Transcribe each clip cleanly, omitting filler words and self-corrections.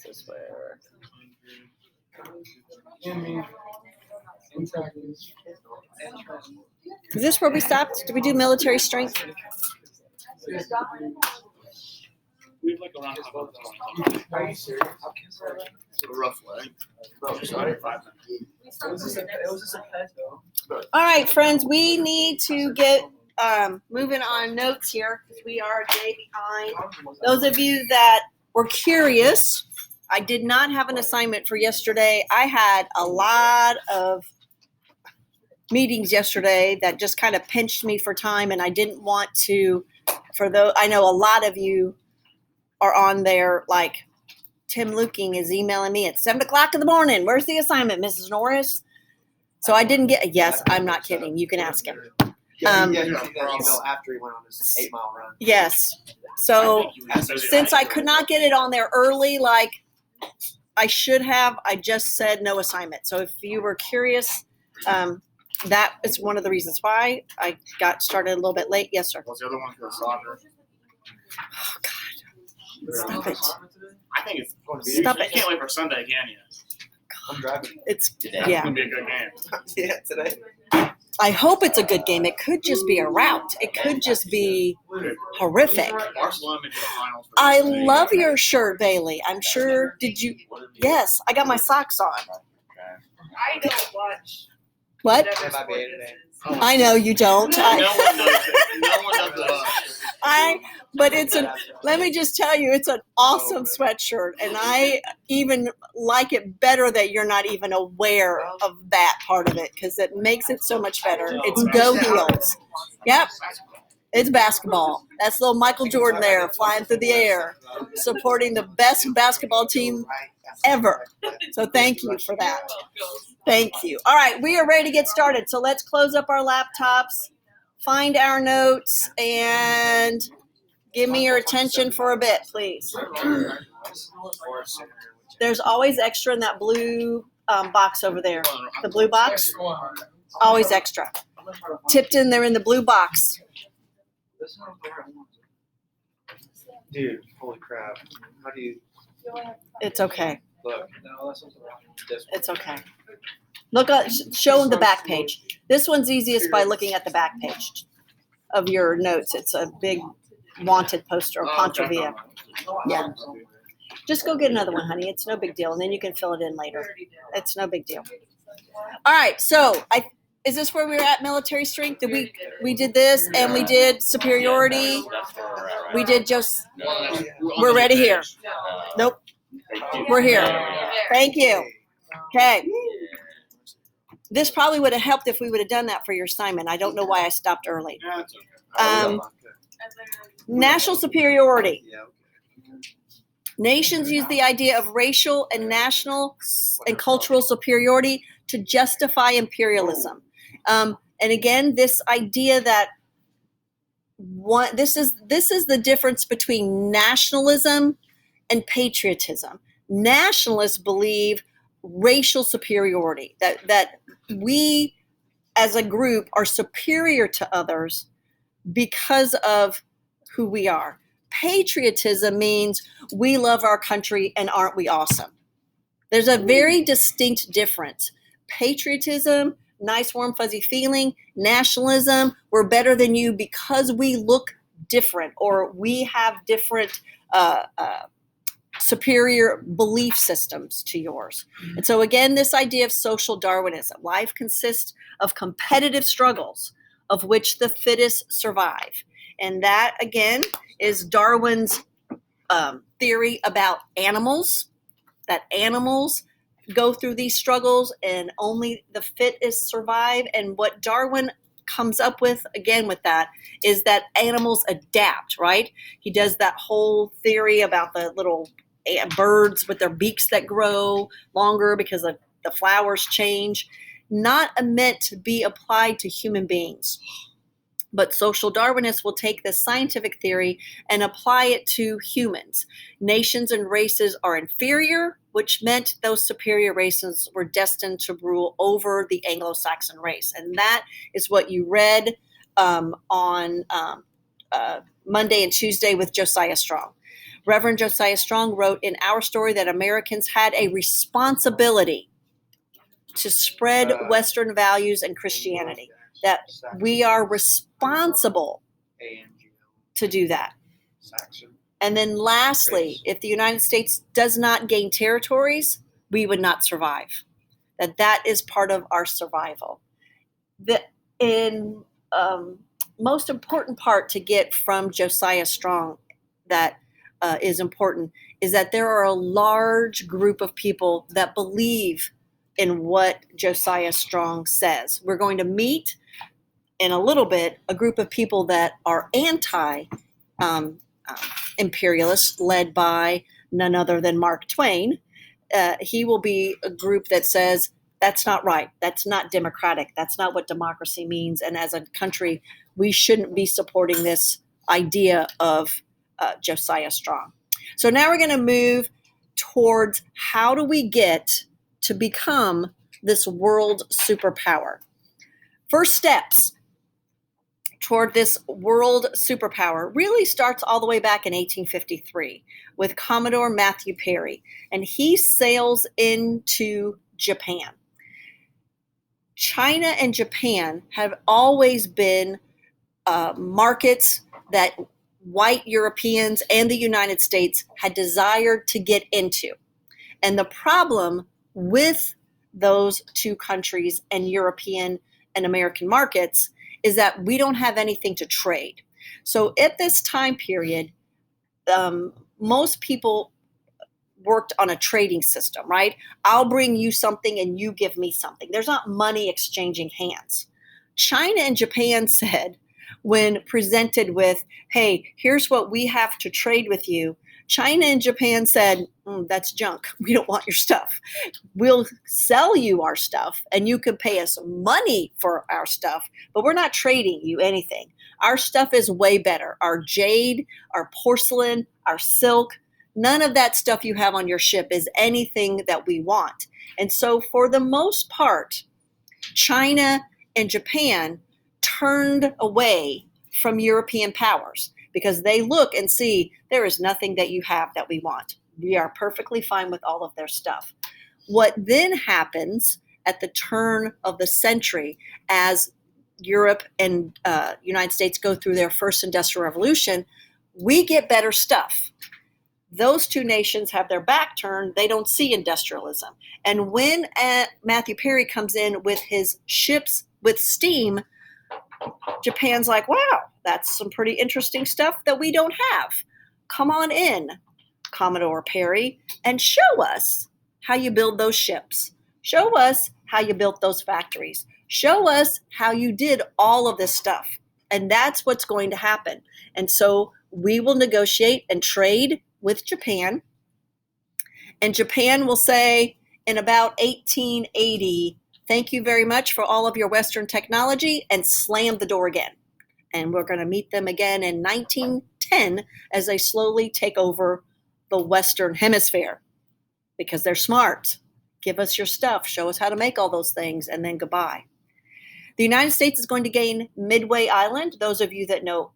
This is where. Is this where we stopped? Did we do military strength? We have like around Are you serious? rough leg. All right, friends, we need to get moving on notes here because we are a day behind. Those of you that were curious, I did not have an assignment for yesterday. I had a lot of meetings yesterday that just kind of pinched me for time, and I didn't want to, I know a lot of you are on there, like Tim Luking is emailing me at 7:00 in the morning. Where's the assignment, Mrs. Norris? So I didn't get, yes, I'm not kidding. You can ask him. Yeah, he did that email after he went on his 8-mile run. Yes. So since I could not get it on there early, like I should have, I just said no assignment. So if you were curious, that is one of the reasons why I got started a little bit late. Yes, sir. What's the other one for the soccer? Oh, God. Stop it. I think it's going to be. Stop You it. can't wait for Sunday, can you? I'm driving. It's, It's yeah. going to be a good game. Yeah, today. I hope it's a good game. It could just be a rout. It could just be horrific. Barcelona made it to the finals. for I this thing. love your shirt, Bailey. I'm sure, did you? Yes, I got my socks on. I don't watch. What? That might be it today. I know you don't. No one does it. No one does it. But let me just tell you, it's an awesome sweatshirt. And I even like it better that you're not even aware of that part of it because it makes it so much better. It's Go Heels. Yep. It's basketball. That's little Michael Jordan there flying through the air, supporting the best basketball team ever. So thank you for that. Thank you. All right, we are ready to get started. So let's close up our laptops, find our notes, and give me your attention for a bit, please. There's always extra in that blue box over there. The blue box? Always extra. Tipton, they're in the blue box. Dude, holy crap. How do you It's okay. look? It's okay. Look, show them the back page. This one's easiest by looking at the back page of your notes. It's a big wanted poster of Pancho Villa. Yeah. Just go get another one, honey. It's no big deal. And then you can fill it in later. It's no big deal. All right. So is this where we were at military strength? We did this and we did superiority. We did just, we're ready here. Nope. We're here. Thank you. Okay. This probably would have helped if we would have done that for your assignment. I don't know why I stopped early. Yeah, it's okay. National superiority. Yeah. Nations use the idea of racial and national and cultural superiority to justify imperialism. And again, this idea that this is the difference between nationalism and patriotism. Nationalists believe racial superiority, that we as a group are superior to others because of who we are. Patriotism means we love our country and aren't we awesome? There's a very distinct difference. Patriotism, nice, warm, fuzzy feeling. Nationalism, we're better than you because we look different or we have different superior belief systems to yours. And so again, this idea of social Darwinism. Life consists of competitive struggles of which the fittest survive. And that, again, is Darwin's theory about animals, that animals go through these struggles and only the fittest survive. And what Darwin comes up with, again, with that, is that animals adapt, right? He does that whole theory about the little birds with their beaks that grow longer because of the flowers change, not meant to be applied to human beings. But social Darwinists will take this scientific theory and apply it to humans. Nations and races are inferior, which meant those superior races were destined to rule over the Anglo-Saxon race. And that is what you read on Monday and Tuesday with Josiah Strong. Reverend Josiah Strong wrote in Our Story that Americans had a responsibility to spread Western values and Christianity, that we are responsible to do that. And then lastly, if the United States does not gain territories, we would not survive. That is part of our survival. Most important part to get from Josiah Strong that is important is that there are a large group of people that believe in what Josiah Strong says. We're going to meet in a little bit a group of people that are anti-imperialists, led by none other than Mark Twain. He will be a group that says, that's not right. That's not democratic. That's not what democracy means. And as a country, we shouldn't be supporting this idea of Josiah Strong. So now we're going to move towards how do we get to become this world superpower. First steps toward this world superpower really starts all the way back in 1853 with Commodore Matthew Perry, and he sails into Japan. China and Japan have always been markets that white Europeans and the United States had desired to get into. And the problem with those two countries and European and American markets is that we don't have anything to trade. So at this time period, most people worked on a trading system, right? I'll bring you something and you give me something. There's not money exchanging hands. China and Japan said, when presented with, hey, here's what we have to trade with you, China and Japan said, that's junk. We don't want your stuff. We'll sell you our stuff and you can pay us money for our stuff, but we're not trading you anything. Our stuff is way better. Our jade, our porcelain, our silk, none of that stuff you have on your ship is anything that we want. And so for the most part, China and Japan turned away from European powers because they look and see there is nothing that you have that we want. We are perfectly fine with all of their stuff. What then happens at the turn of the century as Europe and United States go through their first industrial revolution, we get better stuff. Those two nations have their back turned. They don't see industrialism. And when Matthew Perry comes in with his ships with steam, Japan's like, wow, that's some pretty interesting stuff that we don't have. Come on in, Commodore Perry, and show us how you build those ships. Show us how you built those factories. Show us how you did all of this stuff. And that's what's going to happen. And so we will negotiate and trade with Japan. And Japan will say in about 1880, thank you very much for all of your Western technology, and slam the door again. And we're going to meet them again in 1910 as they slowly take over the Western Hemisphere because they're smart. Give us your stuff. Show us how to make all those things, and then goodbye. The United States is going to gain Midway Island. Those of you that know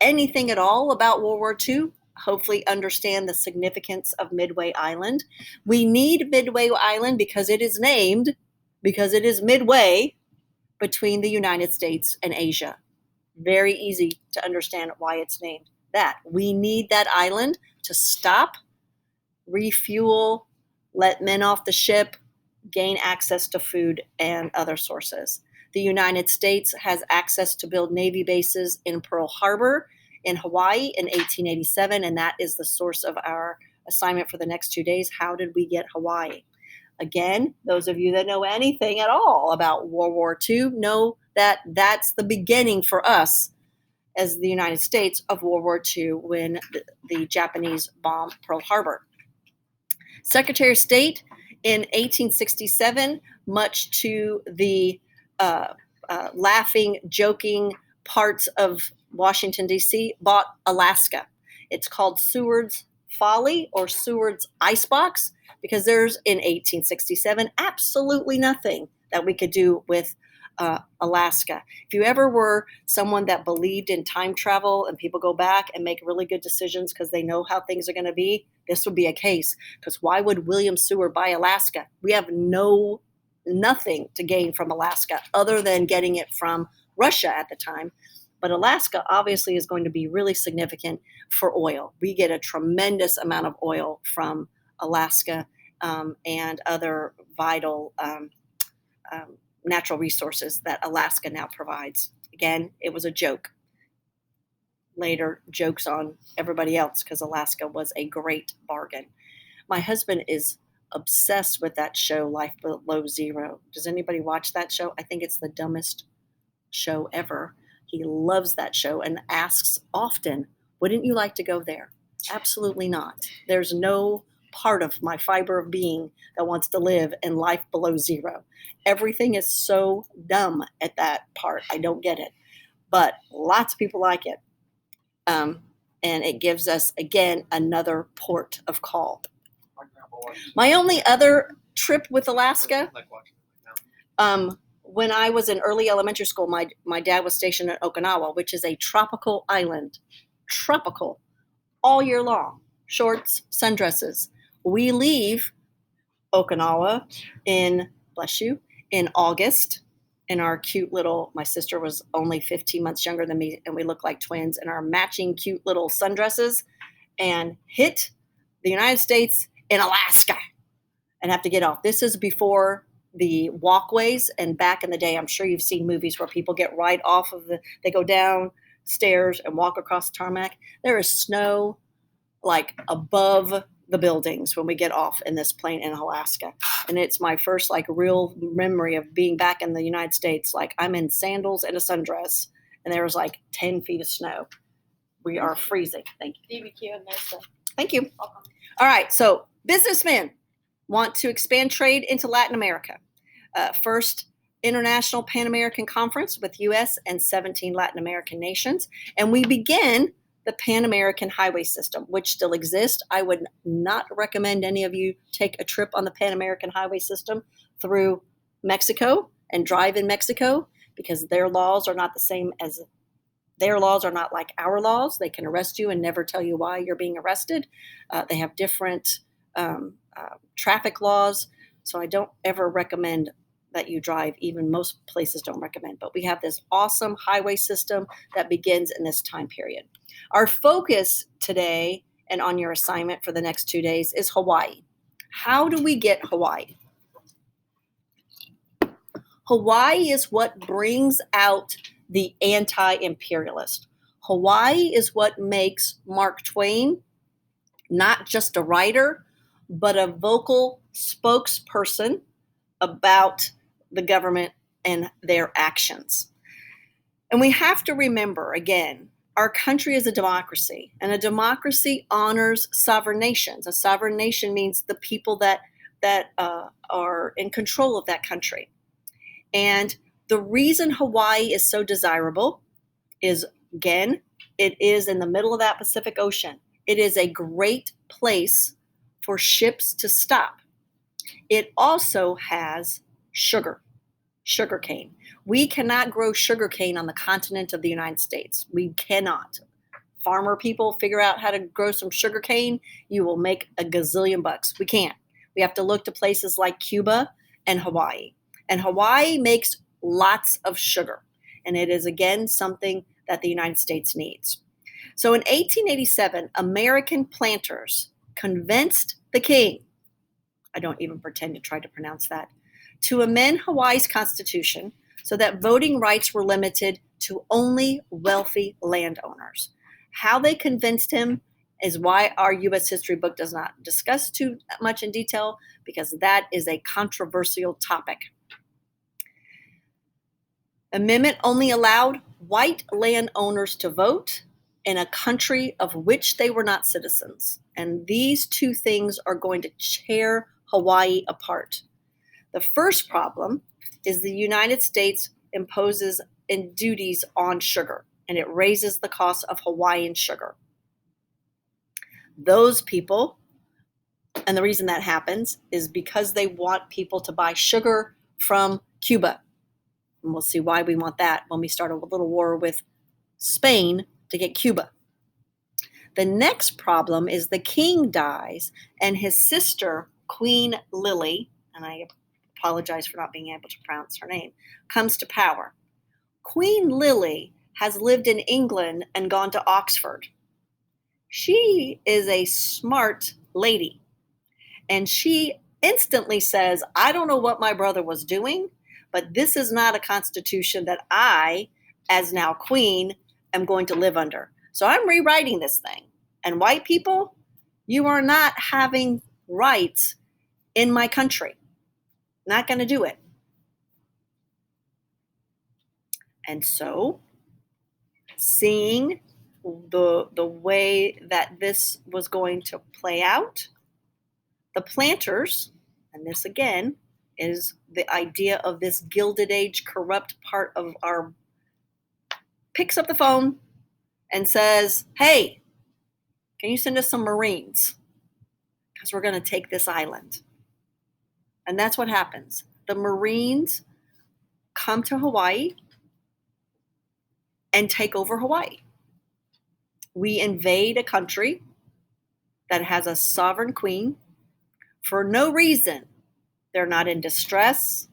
anything at all about World War II hopefully understand the significance of Midway Island. We need Midway Island because it is midway between the United States and Asia. Very easy to understand why it's named that. We need that island to stop, refuel, let men off the ship, gain access to food and other sources. The United States has access to build Navy bases in Pearl Harbor in Hawaii in 1887, and that is the source of our assignment for the next 2 days. How did we get Hawaii? Again, those of you that know anything at all about World War II know that that's the beginning for us as the United States of World War II when the Japanese bombed Pearl Harbor. Secretary of State in 1867, much to the laughing, joking parts of Washington, D.C., bought Alaska. It's called Seward's Folly or Seward's Icebox because there's, in 1867, absolutely nothing that we could do with Alaska. If you ever were someone that believed in time travel and people go back and make really good decisions because they know how things are going to be, this would be a case. Because why would William Seward buy Alaska? We have nothing to gain from Alaska other than getting it from Russia at the time. But Alaska obviously is going to be really significant for oil. We get a tremendous amount of oil from Alaska and other vital natural resources that Alaska now provides. Again, it was a joke. Later, jokes on everybody else because Alaska was a great bargain. My husband is obsessed with that show, Life Below Zero. Does anybody watch that show? I think it's the dumbest show ever. He loves that show and asks often, wouldn't you like to go there? Absolutely not. There's no part of my fiber of being that wants to live in life below zero. Everything is so dumb at that part. I don't get it. But lots of people like it. And it gives us, again, another port of call. My only other trip with Alaska, when I was in early elementary school, my dad was stationed at Okinawa, which is a tropical island. Tropical, all year long. Shorts, sundresses. We leave Okinawa in August in our cute little, my sister was only 15 months younger than me, and we look like twins in our matching cute little sundresses, and hit the United States in Alaska and have to get off. This is before the walkways, and back in the day, I'm sure you've seen movies where people get right off of they go down stairs and walk across the tarmac. There is snow like above the buildings when we get off in this plane in Alaska. And it's my first like real memory of being back in the United States. Like I'm in sandals and a sundress and there was like 10 feet of snow. We are freezing. Thank you. DBQ and there's the Thank you. All right. So businessmen want to expand trade into Latin America. First International Pan American Conference with U.S. and 17 Latin American nations. And we begin the Pan American Highway System, which still exists. I would not recommend any of you take a trip on the Pan American Highway System through Mexico and drive in Mexico because their laws are not the same as their laws are not like our laws. They can arrest you and never tell you why you're being arrested. They have different traffic laws. So I don't ever recommend that you drive. Even most places don't recommend. But we have this awesome highway system that begins in this time period. Our focus today and on your assignment for the next 2 days is Hawaii. How do we get Hawaii? Hawaii is what brings out the anti-imperialist. Hawaii is what makes Mark Twain not just a writer, but a vocal spokesperson about the government and their actions. And we have to remember, again, our country is a democracy, and a democracy honors sovereign nations. A sovereign nation means the people that are in control of that country. And the reason Hawaii is so desirable is, again, it is in the middle of that Pacific Ocean. It is a great place for ships to stop. It also has sugarcane. We cannot grow sugarcane on the continent of the United States. We cannot. Farmer people figure out how to grow some sugarcane, you will make a gazillion bucks. We can't. We have to look to places like Cuba and Hawaii. And Hawaii makes lots of sugar. And it is, again, something that the United States needs. So in 1887, American planters convinced the king, I don't even pretend to try to pronounce that, to amend Hawaii's constitution so that voting rights were limited to only wealthy landowners. How they convinced him is why our U.S. history book does not discuss too much in detail, because that is a controversial topic. Amendment only allowed white landowners to vote in a country of which they were not citizens. And these two things are going to tear Hawaii apart. The first problem is the United States imposes duties on sugar, and it raises the cost of Hawaiian sugar. Those people, and the reason that happens is because they want people to buy sugar from Cuba. And we'll see why we want that when we start a little war with Spain to get Cuba. The next problem is the king dies and his sister, Queen Lily, and I apologize for not being able to pronounce her name, comes to power. Queen Lily has lived in England and gone to Oxford. She is a smart lady, and she instantly says, I don't know what my brother was doing, but this is not a constitution that I, as now queen, am going to live under. So I'm rewriting this thing. And white people, you are not having rights in my country. Not going to do it. And so, seeing the way that this was going to play out, the planters, and this again is the idea of this Gilded Age corrupt part of our, picks up the phone and says, hey, can you send us some Marines? Because we're going to take this island. And that's what happens. The Marines come to Hawaii and take over Hawaii. We invade a country that has a sovereign queen for no reason. They're not in distress.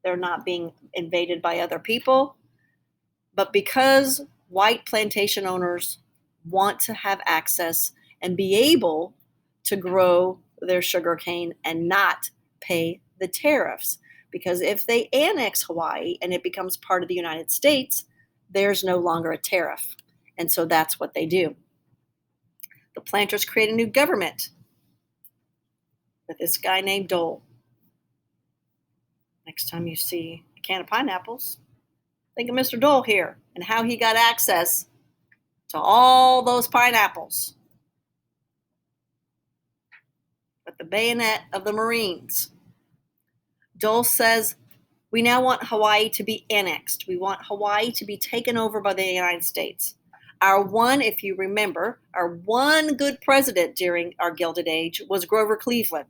They're not being invaded by other people. But because white plantation owners want to have access and be able to grow their sugarcane and not pay the tariffs. Because if they annex Hawaii and it becomes part of the United States, there's no longer a tariff. And so that's what they do. The planters create a new government with this guy named Dole. Next time you see a can of pineapples, think of Mr. Dole here and how he got access to all those pineapples with the bayonet of the Marines. Dole says, we now want Hawaii to be annexed. We want Hawaii to be taken over by the United States. If you remember, our one good president during our Gilded Age was Grover Cleveland.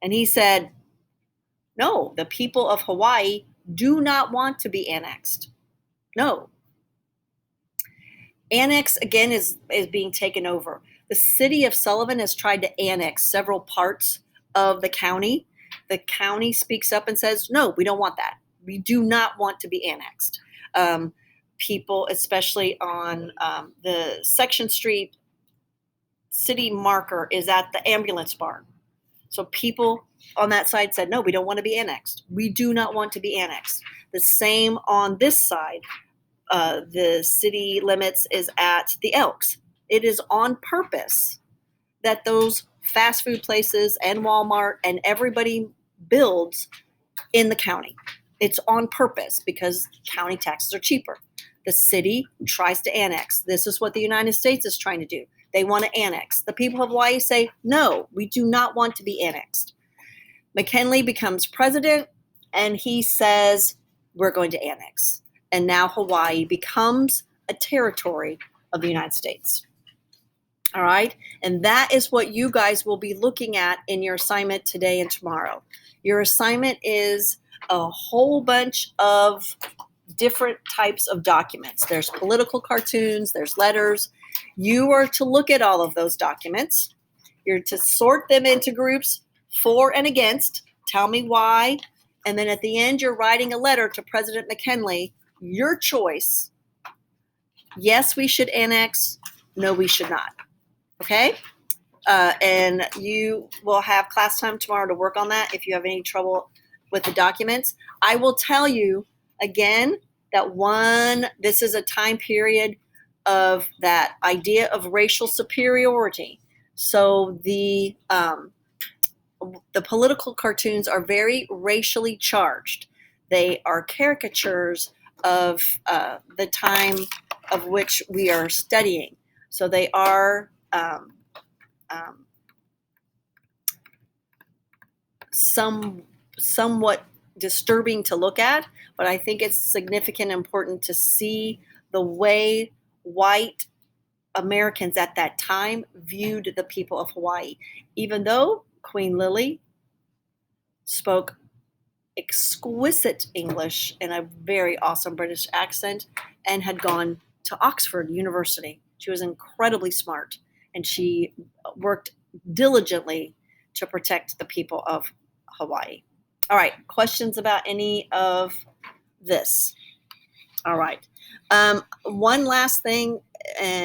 And he said, no, the people of Hawaii do not want to be annexed. No. Annex, again, is being taken over. The city of Sullivan has tried to annex several parts of the county. The county speaks up and says, no, we don't want that. We do not want to be annexed. People, especially on the Section Street city marker, is at the ambulance barn. So people on that side said, no, we don't want to be annexed. We do not want to be annexed. The same on this side. The city limits is at the Elks. It is on purpose that those fast food places and Walmart and everybody builds in the county. It's on purpose because county taxes are cheaper. The city tries to annex. This is what the United States is trying to do. They want to annex. The people of Hawaii say, no, we do not want to be annexed. McKinley becomes president and he says, we're going to annex. And now Hawaii becomes a territory of the United States. All right. And that is what you guys will be looking at in your assignment today and tomorrow. Your assignment is a whole bunch of different types of documents. There's political cartoons, there's letters. You are to look at all of those documents. You're to sort them into groups for and against. Tell me why. And then at the end, you're writing a letter to President McKinley, your choice. Yes, we should annex. No, we should not. Okay? And you will have class time tomorrow to work on that if you have any trouble with the documents. I will tell you again that this is a time period of that idea of racial superiority. So the political cartoons are very racially charged. They are caricatures of the time of which we are studying. So they are somewhat disturbing to look at, but I think it's significant and important to see the way white Americans at that time viewed the people of Hawaii. Even though Queen Lily spoke exquisite English and a very awesome British accent, and had gone to Oxford University. She was incredibly smart, and she worked diligently to protect the people of Hawaii. All right, questions about any of this? All right. One last thing, and